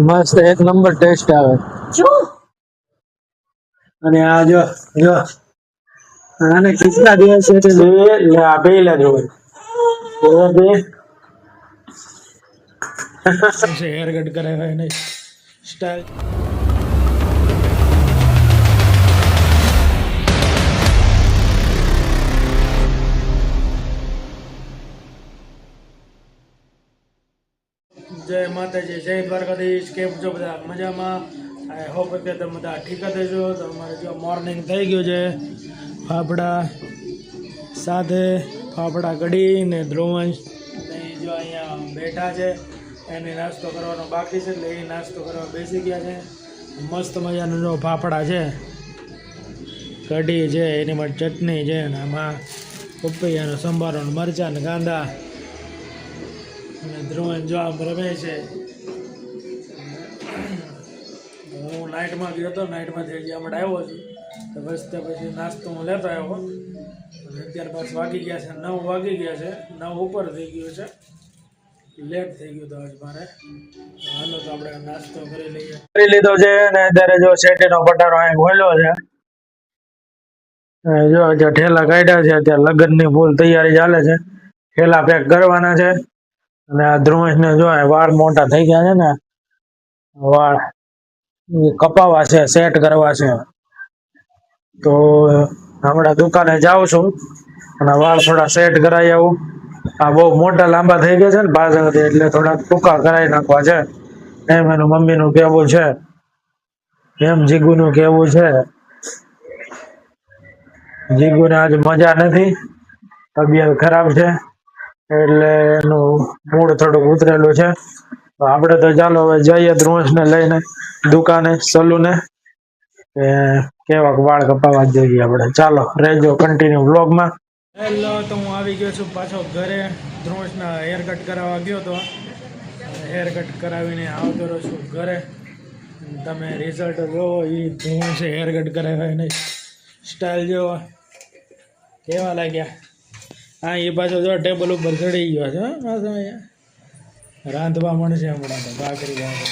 મસ્ત એક number test આવે. અને આ જો જો આને કેટલા દિવસ છે આ પેલા જોવે હેર કટ કરાવ્યા એને સ્ટાઇલ. જય માતાજી, જય દ્વારકાધીશ. કેમ છો બધા? મજામાં? આઈ હોપ કે તમે બધા ઠીક જ છો. તો અમારે જો મોર્નિંગ થઈ ગયું છે. ફાફડા સાથે ફાફડા કઢી ને ધ્રુવંશ જો અહીંયા બેઠા છે. એને નાસ્તો કરવાનો બાકી છે એટલે એ નાસ્તો કરવા બેસી ગયા છે. મસ્ત મજાનો જો ફાફડા છે, કઢી છે, એની માટે ચટણી છે, અને આમાં પપૈયાનો સંભારો, મરચાં ને કાંદા. અને ધ્રુવન જો આમ રમે છે. હું નાઇટમાં ગયો હતો, નાઇટમાંથી હજી હમણાં આવ્યો છું. તો બસ ત્યાં પછી નાસ્તો હું લેતો આવ્યો. અને અત્યાર પાછું વાગી ગયા છે 9 વાગી ગયા છે. 9 ઉપર થઈ ગયું છે, લેટ થઈ ગયું તો આજ મારે. હાલો તો આપણે નાસ્તો કરી લઈએ. કરી લીધો છે અને અત્યારે જો શેટીનો પટારો અહીં ખોલ્યો છે. જો અત્યારે ઠેલા કાઢ્યા છે. અત્યારે લગ્નની ફૂલ તૈયારી ચાલે છે. ઠેલા પેક કરવાના છે. અને આ ધ્રુવેશને જો વાળ મોટા થઈ ગયા છે ને, વાળ કપાવા છે, સેટ કરવા છે. તો હમણાં દુકાને જાઉં છું અને વાળ થોડા સેટ કરાવી આવું. આ બહુ મોટા લાંબા થઈ ગયા છે ને પાછળથી, એટલે થોડા ટૂંકા કરાવી નાખવા છે એમ એનું મમ્મીનું કહેવું છે, એમ જીગુનું કહેવું છે. જીગુને આજે મજા નથી, તબિયત ખરાબ છે એટલે એનું મૂડ થોડુંક ઉતરેલું છે. તો આપણે તો ચાલો હવે જઈએ ધ્રુવંશને લઈને દુકાને, સલૂને, કેવાક વાળ કપાવા જઈએ આપણે. ચાલો રહેજો કન્ટિન્યુ વ્લોગમાં. હેલો, તો હું આવી ગયો છું પાછો ઘરે. ધ્રુવંશના હેર કટ કરાવવા ગયો હતો. હેર કટ કરાવીને આવતો રહ્યો છું ઘરે. તમે રિઝલ્ટ જોવો. એ ધ્રુવંશે હેર કટ કરાવ્યા એને સ્ટાઇલ જોવો કેવા લાગ્યા. હા, એ પાછો જો ટેબલ ઉપર ચડી ગયો છે. રાંધવા મળશે હમણાં તો ભાખરી ભાખરી.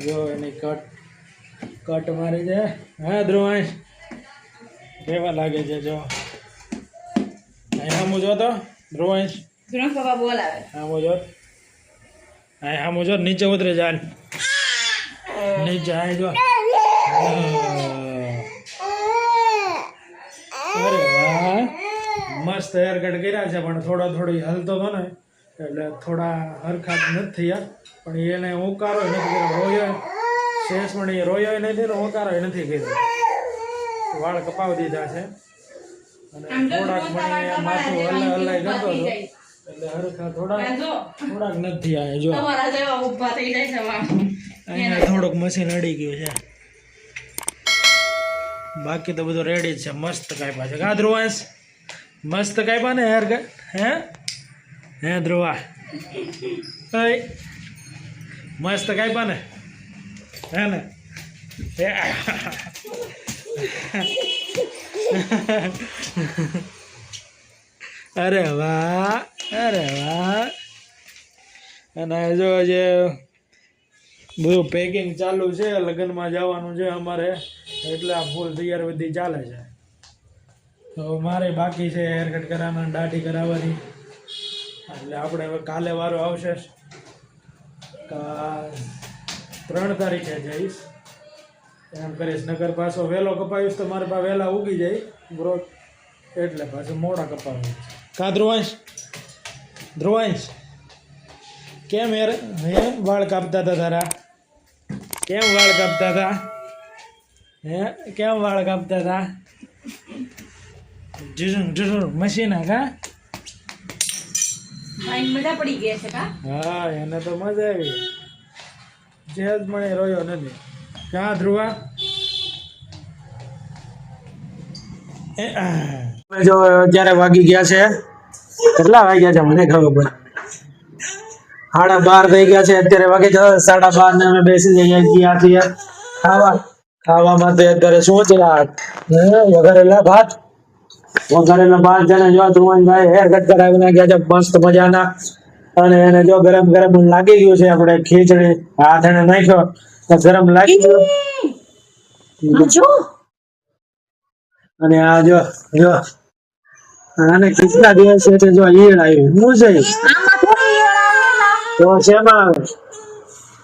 જો એની કટ મારી છે. હા ધ્રુવંશ, કેવા લાગે છે જો. હામું જો તો ધ્રુવંશ, હામું જો. હામું જો, નીચે ઉતરે જાન નીચે. આ જો, અરે વાહ, મસ્ત હેર કટ કર્યા છે. પણ થોડી હલતો હતો ને એટલે થોડા હરખા નથી થયા. પણ એને ઉકારો નથી કર્યો, રોયો શેષ, પણ એ રોયો નથી ને ઉકારો નથી કર્યો. વાળ કપાવી દીધા છે. અને થોડાક મને માથું હલાઈ કરતો હતો એટલે હરખા થોડાક નથી આવ્યા. જો અહીંયા થોડુંક મશીન અડી ગયું છે, બાકી તો બધું રેડી જ છે. મસ્ત કાપ્યા છે કા ધ્રુવાંશ? મસ્ત કાપ્યા ને હેર કટ? હે ધ્રુવા, મસ્ત કાપ્યા ને? હે ને? અરે વાહ, અરે વાહ. અને જો જે બધું પેકિંગ ચાલુ છે, લગ્નમાં જવાનું છે અમારે, એટલે આ ફૂલ તૈયાર બધી ચાલે છે. તો મારે બાકી છે હેર કટ કરાવવાની, દાઢી કરાવવાની. એટલે આપણે હવે કાલે વારો આવશે. 3 તારીખે જઈશ. એમ કરીશ, નગર પાછો વહેલો કપાવીશ તો મારે પાસે વહેલા ઉગી જાય ગ્રોથ, એટલે પાછું મોડા કપાવી. કા ધ્રુવંશ? ધ્રુવંશ, કેમ વાળ કાપતા હતા તારા? કેમ વાળ કાપતા હતા? કેમ વાળ કાપતા હતા? મશીન કા? હા, એને તો મજા આવી. જેજ મને રોયો નથી. ક્યાં ધ્રુવા? જો અત્યારે વાગી ગયા છે, કેટલા વાગ્યા છે મને ખબર પડે, 12:30 થઈ ગયા છે. અત્યારે વાગે છે 12:30 ને અમે બેસી ગયા છીએ ખાવામાં. તો અત્યારે શું છે? વઘારેલા ભાત જેને જો ધ્રુવનભાઈ હેર કટ કરાવી નાખ્યા છે મસ્ત મજાના. અને એને જો ગરમ ગરમ લાગી ગયું છે. આપણે ખીચડી હાથ એને નાખ્યો તો ગરમ લાગી ગયું. જો અને આ જો જો આને કેટલા દિવસ છે જો ઈયળ આવી હું છે આમાં થોડી ઈયળ આવે ના. તો શેમાં આવે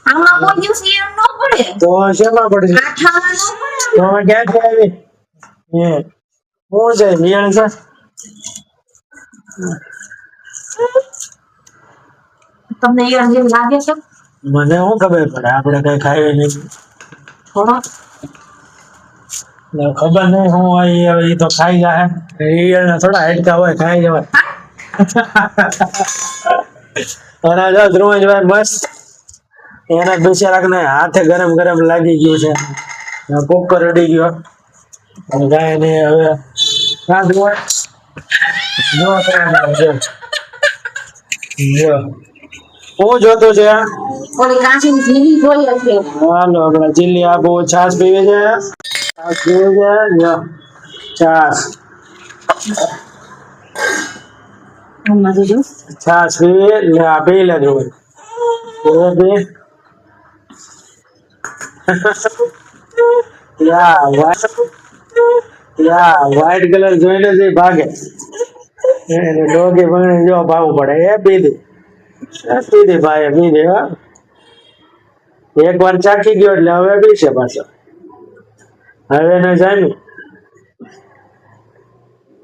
આમાં કોઈ દિવસ ઈયળ ન પડે. તો શેમાં પડશે આઠામાં ન પડે. તો અમે ક્યાંથી આવી હું છે ઈયળ છે તમને ઈયળ જેવું લાગે છે મને શું ખબર પડે આપણે કઈ ખાઈએ નહીં થોડો? ખબર નહીં હું હોય હવે એ તો ખાઈ જાય ઈયળ ને થોડા હાડકા હોય ખાઈ જવાય અને જો ધ્રુવભાઈ મસ્ત એના બિચારા ને હાથે ગરમ ગરમ લાગી ગયું છે કુકર અડી ગયો અને ગાય ને હવે જો હું જોતું છે ઓલી કાચીની ઝીલી જોઈએ છે. હાલો આપણે ચીલી આપો છાશ પીવે છે છાશ પીવે છે જો છાશ હમણાં જોજો. છાશ પીવે લે આ પી લે ધ્રુવભાઈ વ્હાઈટ કલર જોઈને જ ભાગે એને ડોગી ભણે જો ભાવવું પડે એ પીધી ભાઈ પીધી હા એક વાર ચાખી ગયો એટલે હવે પીશે પાછો હવે એને જામ્યું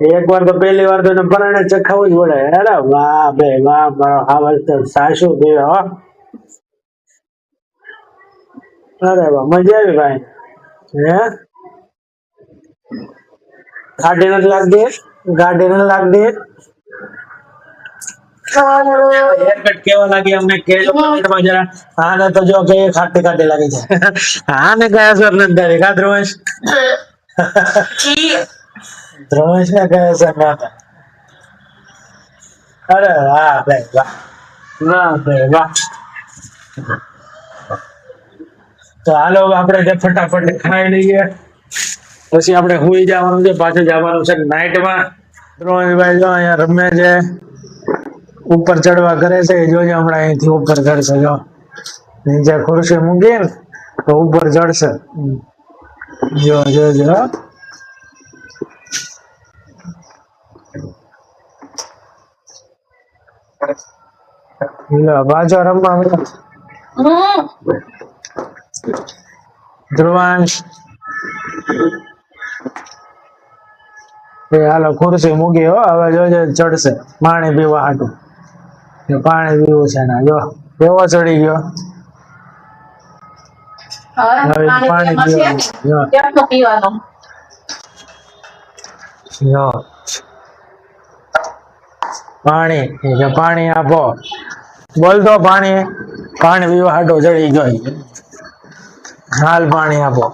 એક વાર તો પહેલી વાર તો એને પરાણે ચખાવું જ પડે અરે વાહ બે વાહ મારો આ વખતે સાસુ પીવે હો અરે વાહ મજા આવી ભાઈ હે ગાડી નથી લાગતી હેરકટ કેવા લાગી અમને કેજો કમેન્ટમાં જરા આને તો જો કે ખાટી લાગી છે આને કયા અસર નથી થતી કા ધ્રુવેશ ને કયા અસર ના થાય અરે વાહ ભાઈ વાહ વાહ તો હાલો આપણે જે ફટાફટ ખાઈ લઈએ પછી આપણે હુઈ જવાનું છે પાછું જવાનું છે નાઈટમાં ધ્રુવભાઈ જો અહીંયા રમે છે ઉપર ચડવા કરે છે જોજો હમણાં અહીંથી ઉપર ચડશે જો નીચે ખુરશી મૂકી ને તો ઉપર ચડશે જો જો જો પાછો રમવા ધ્રુવાંશ હાલો ખુરશી મૂકી હો હવે જોજો ચડશે પાણી પીવા હાટું પાણી પીવું છે ને જો કેવો ચડી ગયો હવે પાણી પીવાનું કેટલું પીવાનું? જો પાણી આપો બોલ તો પાણી પીવા હાટું ચડી ગયો હાલ પાણી આપો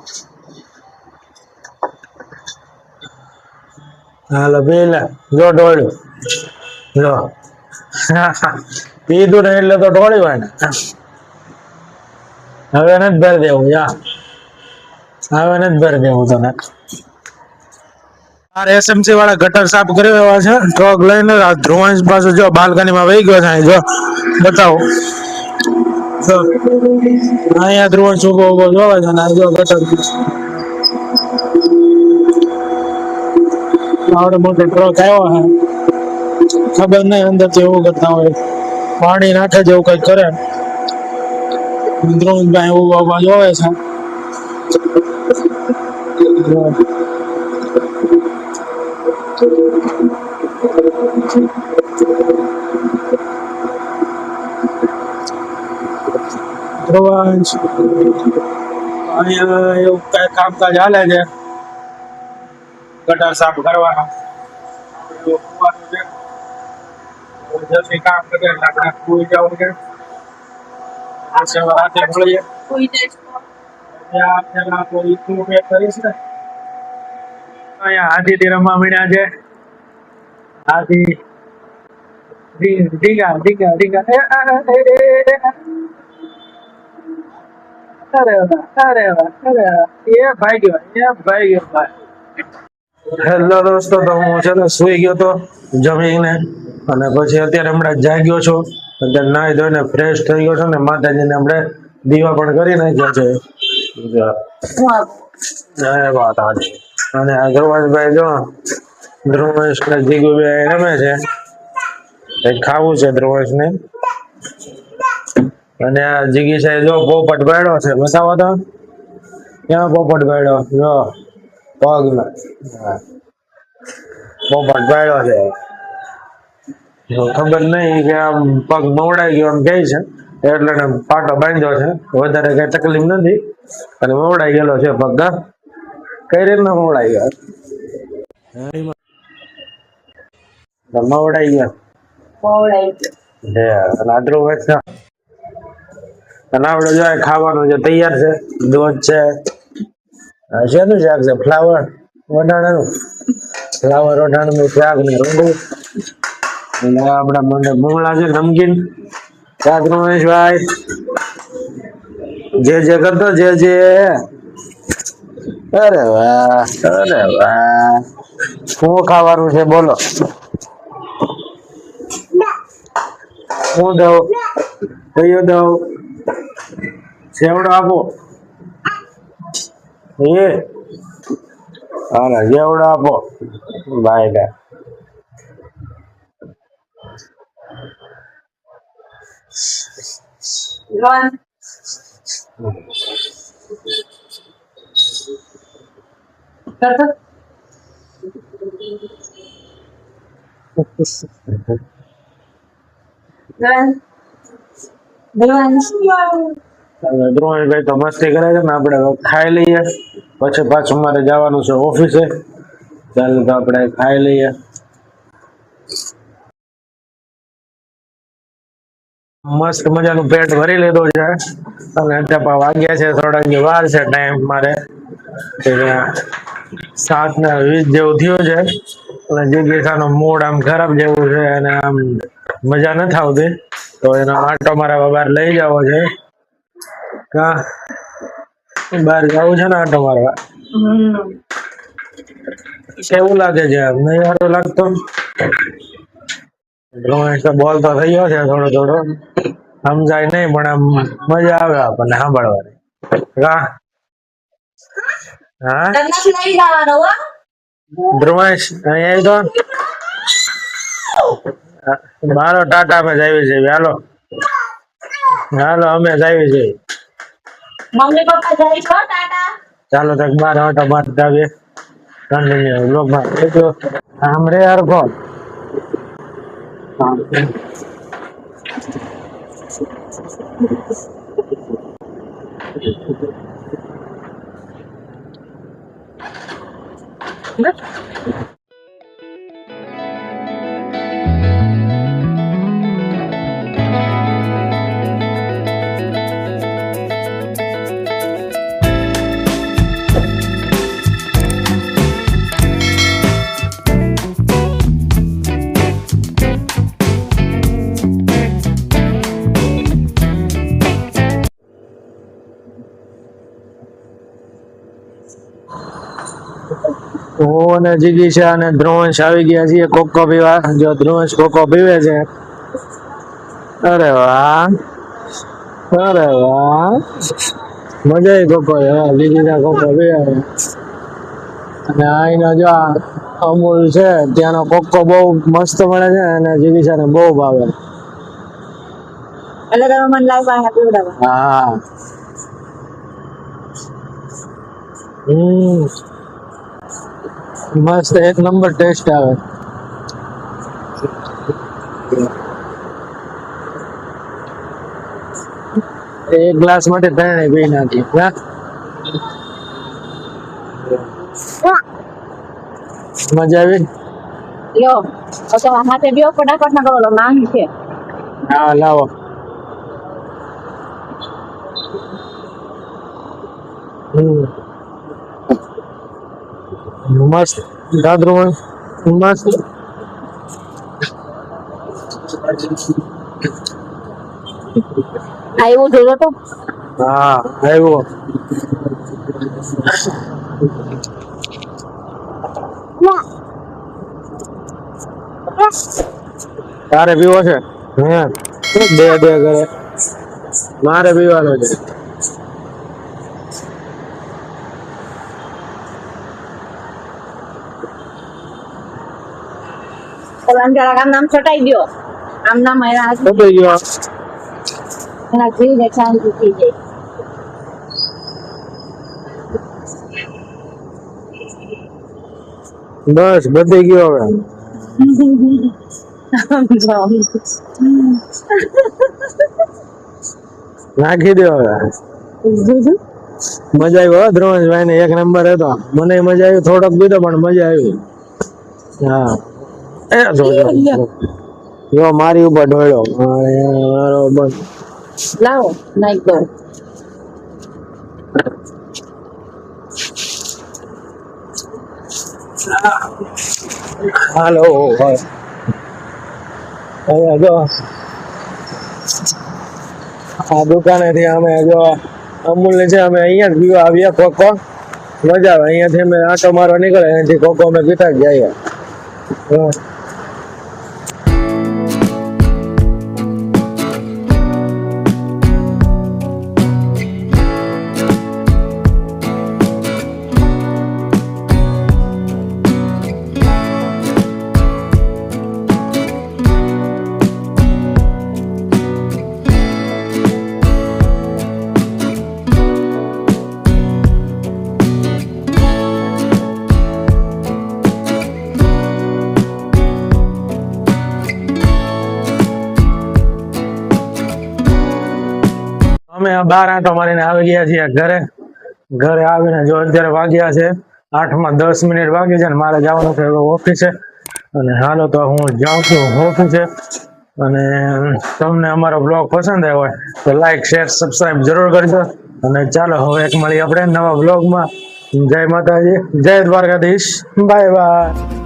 હાલો પી લે જો ઢોળ્યું જો પીધું ને એટલે તો ઢોળ્યું હોય ને હવે નથી ભરી દેવું હવે નથી ભરી દેવું તને એસએમસી વાળા ગટર સાફ કરી રહ્યા છે ટ્રક લઈને ધ્રુવંશ પાસે જો બાલ્કનીમાં વહી ગયો છે જો બતાવો અહીંયા ધ્રુવંશ ઉભો જોવે છે ને જો ગટર આવડે મોટો ટ્રક આવ્યો છે ખબર નહીં અંદર થી એવું કરતા હોય પાણી નાખે જેવું કઈ કરે ધ્રુવભાઈ એવું બાબા જોવે છે ધ્રુવંશ અહીંયા એવું કઈ કામકાજ હાલે છે ગટર સાફ કરવાના જલ્દી કામ કરે એટલે આપણે સુઈ જવું છે રાતે મળીએ અહીંયા હાથીથી રમવા મળ્યા છે હાથી ઢીંગા ઢીંગા ઢીંગા અરે એ ભાઈ ગયો ભાઈ હેલો દોસ્તો તો હું છે ને સુઈ ગયો તો જમીને અને પછી અત્યારે હમણાં જાગ્યો છું અત્યારે નાહી ધોઈને ફ્રેશ થઈ ગયો છે ને માતાજીને આપણે દીવા પણ કરી નાખ્યા છે. જય માતાજી. અને આ ધ્રુવભાઈ જો ધ્રુવેશ ને જીગુભાઈ રમે છે. કંઈક ખાવું છે ધ્રુવેશ ને. અને આ જીગી સાહેબ જો પોપટ બેડો છે, બતાવો તો ક્યાં પોપટ બેડો જો પગમાં. પોપટ બેડો છે. ખબર નહીં કે આમ પગ મવડાઈ ગયો આમ કહે છે એટલે એને પાટો બાંધ્યો છે. વધારે કઈ તકલીફ નથી અને મવડાઈ ગયેલો છે પગ. કઈ રીતના મવડાઈ ગયો? મવડાઈ ગયો. અને ધ્રુવેશ અને આપડે જો ખાવાનું જે તૈયાર છે, દૂધ છે, શેનું શાક છે? ફ્લાવર વટાણાનું શાક ને રોટલી. અને આપડા મને ભૂંગળા છે નમકીન. ધ્રુવેશભાઈ જે કરતો જે. અરે વાહ, અરે વાહ. શું ખાવાનું છે બોલો? હું દઉં? કયું દઉં? સેવડો આપો. અરે જેવડો આપો ભાઈ ને. ધ્રુવભાઈ તો મસ્તી કરે છે ને, આપણે ખાઈ લઈએ પછી પાછું મારે જવાનું છે ઓફિસે. ચાલો તો આપણે ખાઈ લઈએ. મસ્ત મજાનું પેટ ભરી લીધું છે અને અત્યારે વાગ્યા છે થોડાક વાર છે ટાઈમ મારે 7:20 જેવું થયું છે. અને જીગીસાનો મૂડ આમ ખરાબ જેવું છે અને આમ મજા નથી આવતી, તો એનો આટો મારા બહાર લઈ જવો છે. કા બહાર જવું છે ને આટો મારવા? કેવું લાગે છે? નહીં સારું લાગતો? ધ્રુવેશ બોલ તો થઈ ગયો છે થોડો સમજાય નહીં પણ આમ મજા આવે આપણને સાંભળવાની. કા હા ધ્રુવેશ અહીંયા તો મારો ટાટા અમે જાવી છે. હાલો હાલો અમે જાવી છે. મમ્મી પપ્પા જાય છો ટાટા. ચાલો તક બાર આટો મારતા આવીએ. કન્ટિન્યુ બ્લોગમાં રહેજો. આમ રે યાર કોણ હું અને જીગીશા અને ધ્રુવેશ આવી ગયા છીએ કોકો પીવા. જો ધ્રુવેશ કોકો પીવે છે. અરે વાહ, અરે વાહ, મજા આવી કોકો. જીગીશા કોકો પીવે અને અહીંનો જો અમૂલ છે ત્યાંનો કોકો બહુ મસ્ત મળે છે અને જીગીશાને બહુ ભાવે. એટલે તમે મને લાઈવ પાસે પીવડાવો. હા મસ્ત એક નંબર ટેસ્ટ આવે. એક ગ્લાસ માટે ત્રણે પી નાખી. મજા આવી? યો તો હાથે બેઓ ફટાફટ ના કરો માંગ છે. હા લાવો. મસ્ત દાદરો મસ્ત. આવ્યો જોયો તો? હા આવ્યો. તારે પીવો છે? હે દે કરે મારે પીવાનો છે. જરાક આમ નામ છટાઈ દો. આમ નામ એના પતી ગયો. ઘી ને શાંતિ થઈ જાય. બસ બધી ગયો હવે. નાખી દો હવે. મજા આવી ધ્રુવભાઈ ને 1 નંબર હતો. મને મજા આવી, થોડોક બીજો પણ મજા આવી. હા જો મારી ઉપર ઢોળ્યો મારો બંધ. લાવો નાઈ દો. હાલો હવે જો આ દુકાને થી અમે જો અમૂલ ને છે અમે અહીંયા જ પીવા આવ્યા કોકો. મજા આવે અહીંયાથી અમે આટો મારવા નીકળે અહીંથી કોકો અમે પીતા જ જઈએ. અમે 12 આંટો મારીને આવી ગયા છીએ ઘરે. ઘરે આવીને જો અત્યારે વાગ્યા છે 8:10 વાગી છે ને મારે જવાનું છે ઓફિસે. અને હાલો તો હું જાઉં છું ઓફિસે. અને તમને અમારો બ્લોગ પસંદ આવ્યો હોય તો લાઈક શેર સબસ્ક્રાઇબ જરૂર કરજો. અને ચાલો હવે એક મળી આપણે નવા બ્લોગમાં. જય માતાજી, જય દ્વારકાધીશ, બાય બાય.